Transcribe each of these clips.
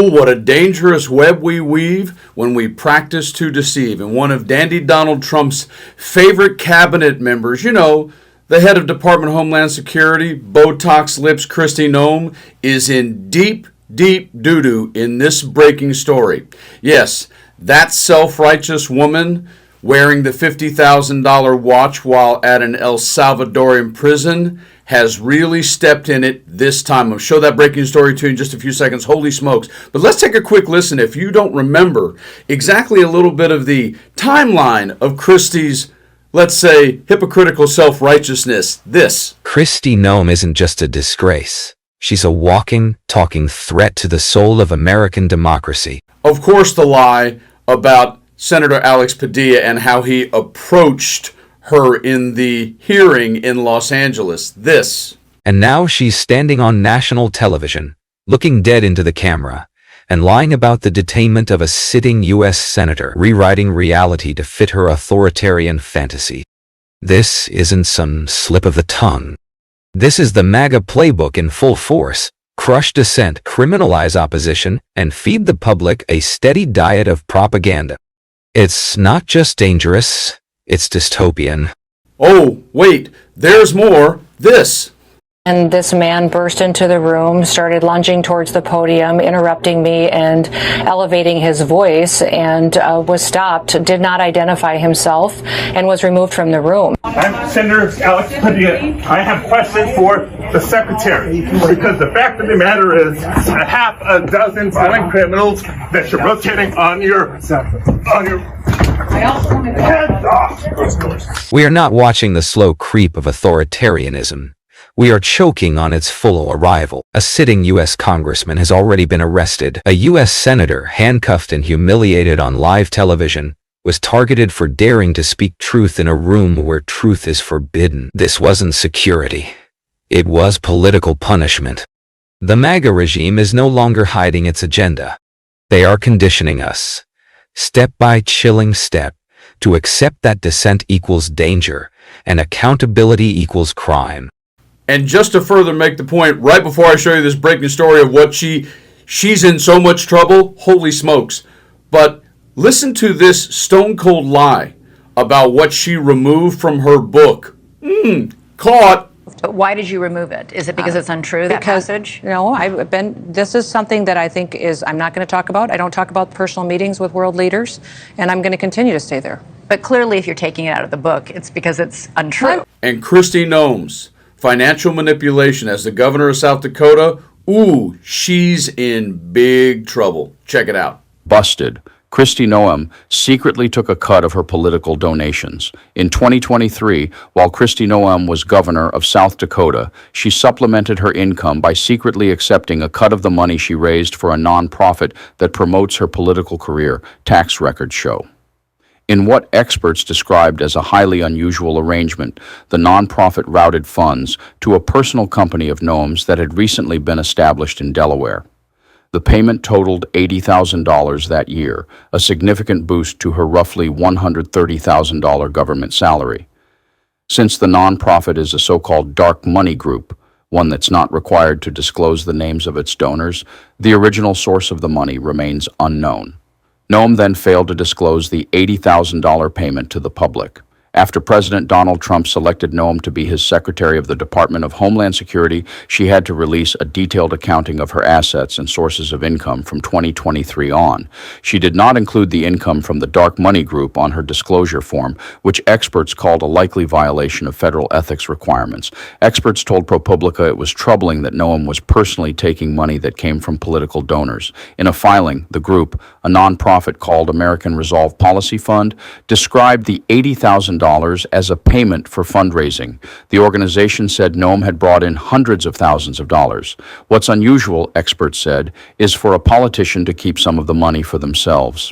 Fool, what a dangerous web we weave when we practice to deceive. And one of Dandy Donald Trump's favorite cabinet members, the head of Department of Homeland Security, Botox lips Christy Gnome, is in deep, deep doo-doo in this breaking story. Yes, that self-righteous woman wearing the $50,000 watch while at an El Salvadorian prison has really stepped in it this time. I'll show that breaking story to you in just a few seconds. Holy smokes. But let's take a quick listen. If you don't remember exactly a little bit of the timeline of Christie's, let's say, hypocritical self-righteousness, this. Christy Gnome isn't just a disgrace. She's a walking, talking threat to the soul of American democracy. Of course, the lie about Senator Alex Padilla and how he approached her in the hearing in Los Angeles. This. And now she's standing on national television, looking dead into the camera, and lying about the detainment of a sitting U.S. senator, rewriting reality to fit her authoritarian fantasy. This isn't some slip of the tongue. This is the MAGA playbook in full force. Crush dissent, criminalize opposition, and feed the public a steady diet of propaganda. It's not just dangerous, it's dystopian. Oh, wait, there's more. This. And this man burst into the room, started lunging towards the podium, interrupting me and elevating his voice, and was stopped, did not identify himself, and was removed from the room. I'm Senator Alex Padilla. I have questions for the secretary, because the fact of the matter is a half a dozen violent criminals that you're rotating on your heads off. We are not watching the slow creep of authoritarianism. We are choking on its full arrival. A sitting U.S. congressman has already been arrested. A U.S. senator, handcuffed and humiliated on live television, was targeted for daring to speak truth in a room where truth is forbidden. This wasn't security. It was political punishment. The MAGA regime is no longer hiding its agenda. They are conditioning us, step by chilling step, to accept that dissent equals danger and accountability equals crime. And just to further make the point, right before I show you this breaking story of what she's in so much trouble, holy smokes. But listen to this stone cold lie about what she removed from her book. Caught. Why did you remove it? Is it because it's untrue, that passage? No, this is something that I think I'm not going to talk about. I don't talk about personal meetings with world leaders, and I'm going to continue to stay there. But clearly, if you're taking it out of the book, it's because it's untrue. And Christy Gnome's financial manipulation as the governor of South Dakota, she's in big trouble. Check it out. Busted. Christy Gnome secretly took a cut of her political donations. In 2023, while Christy Gnome was governor of South Dakota, she supplemented her income by secretly accepting a cut of the money she raised for a nonprofit that promotes her political career, tax records show. In what experts described as a highly unusual arrangement, the nonprofit routed funds to a personal company of Gnome's that had recently been established in Delaware. The payment totaled $80,000 that year, a significant boost to her roughly $130,000 government salary. Since the nonprofit is a so-called dark money group, one that's not required to disclose the names of its donors, the original source of the money remains unknown. Noem then failed to disclose the $80,000 payment to the public. After President Donald Trump selected Noem to be his Secretary of the Department of Homeland Security, she had to release a detailed accounting of her assets and sources of income from 2023 on. She did not include the income from the dark money group on her disclosure form, which experts called a likely violation of federal ethics requirements. Experts told ProPublica it was troubling that Noem was personally taking money that came from political donors. In a filing, the group, a nonprofit called American Resolve Policy Fund, described the $80,000 as a payment for fundraising. The organization said Noem had brought in hundreds of thousands of dollars. What's unusual, experts said, is for a politician to keep some of the money for themselves.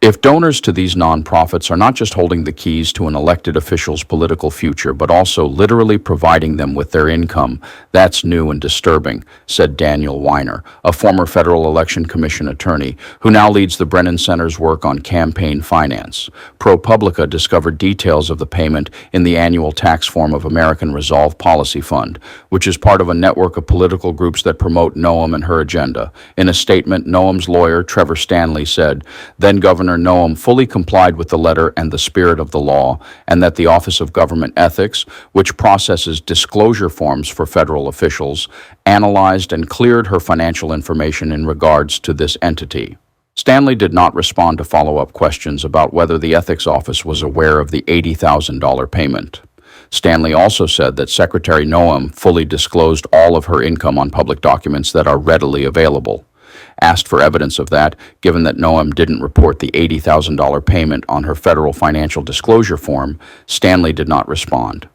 If donors to these nonprofits are not just holding the keys to an elected official's political future, but also literally providing them with their income, that's new and disturbing, said Daniel Weiner, a former Federal Election Commission attorney who now leads the Brennan Center's work on campaign finance. ProPublica discovered details of the payment in the annual tax form of American Resolve Policy Fund, which is part of a network of political groups that promote Noem and her agenda. In a statement, Noem's lawyer, Trevor Stanley, said, then Governor Noem fully complied with the letter and the spirit of the law, and that the Office of Government Ethics, which processes disclosure forms for federal officials, analyzed and cleared her financial information in regards to this entity. Stanley did not respond to follow-up questions about whether the Ethics Office was aware of the $80,000 payment. Stanley also said that Secretary Noem fully disclosed all of her income on public documents that are readily available. Asked for evidence of that, given that Noem didn't report the $80,000 payment on her federal financial disclosure form, Stanley did not respond.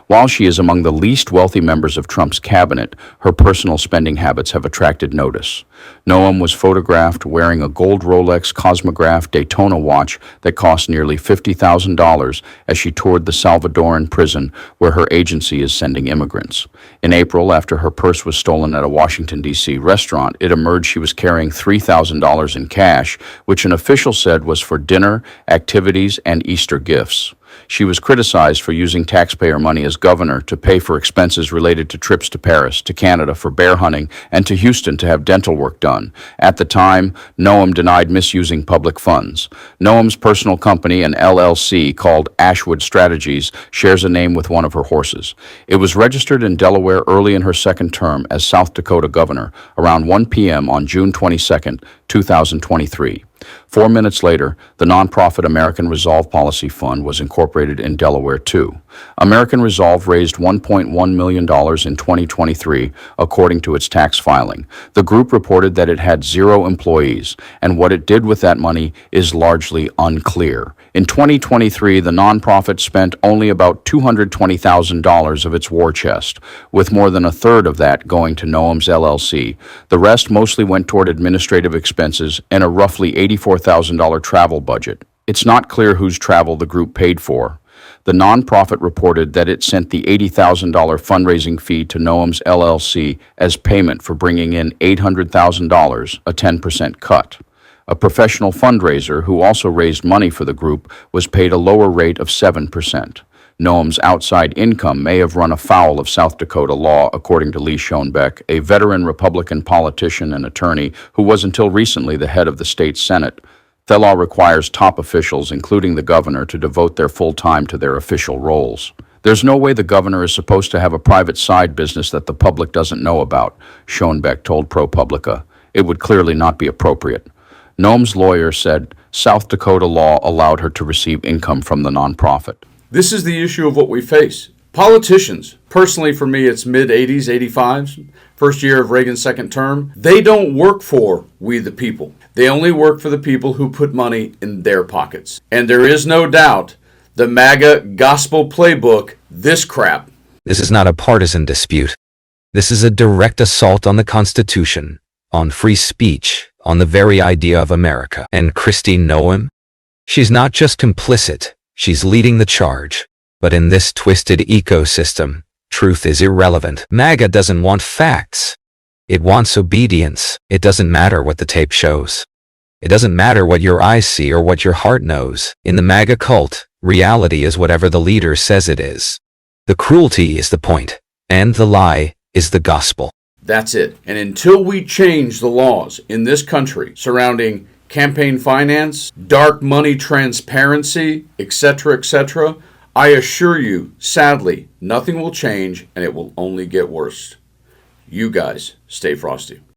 While she is among the least wealthy members of Trump's cabinet, her personal spending habits have attracted notice. Noem was photographed wearing a gold Rolex Cosmograph Daytona watch that cost nearly $50,000 as she toured the Salvadoran prison where her agency is sending immigrants. In April, after her purse was stolen at a Washington, D.C. restaurant, it emerged she was carrying $3,000 in cash, which an official said was for dinner, activities, and Easter gifts. She was criticized for using taxpayer money as governor to pay for expenses related to trips to Paris, to Canada for bear hunting, and to Houston to have dental work done. At the time, Noem denied misusing public funds. Noem's personal company, an LLC called Ashwood Strategies, shares a name with one of her horses. It was registered in Delaware early in her second term as South Dakota governor, around 1 p.m. on June 22, 2023. 4 minutes later, the nonprofit American Resolve Policy Fund was incorporated in Delaware, too. American Resolve raised $1.1 million in 2023, according to its tax filing. The group reported that it had 0 employees, and what it did with that money is largely unclear. In 2023, the nonprofit spent only about $220,000 of its war chest, with more than a third of that going to Noem's LLC. The rest mostly went toward administrative expenses and a roughly $84,000 travel budget. It's not clear whose travel the group paid for. The nonprofit reported that it sent the $80,000 fundraising fee to Noem's LLC as payment for bringing in $800,000, a 10% cut. A professional fundraiser who also raised money for the group was paid a lower rate of 7%. Noem's outside income may have run afoul of South Dakota law, according to Lee Schoenbeck, a veteran Republican politician and attorney who was until recently the head of the state Senate. The law requires top officials, including the governor, to devote their full time to their official roles. There's no way the governor is supposed to have a private side business that the public doesn't know about, Schoenbeck told ProPublica. It would clearly not be appropriate. Noem's lawyer said South Dakota law allowed her to receive income from the nonprofit. This is the issue of what we face. Politicians, personally for me it's mid-80s, 85s, first year of Reagan's second term, they don't work for we the people. They only work for the people who put money in their pockets. And there is no doubt the MAGA Gospel Playbook, this crap. This is not a partisan dispute. This is a direct assault on the Constitution, on free speech, on the very idea of America. And Christy Gnome? She's not just complicit, she's leading the charge. But in this twisted ecosystem, truth is irrelevant. MAGA doesn't want facts. It wants obedience. It doesn't matter what the tape shows. It doesn't matter what your eyes see or what your heart knows. In the MAGA cult, reality is whatever the leader says it is. The cruelty is the point, and the lie is the gospel. That's it. And until we change the laws in this country surrounding campaign finance, dark money transparency, etc., I assure you, sadly, nothing will change and it will only get worse. You guys, stay frosty.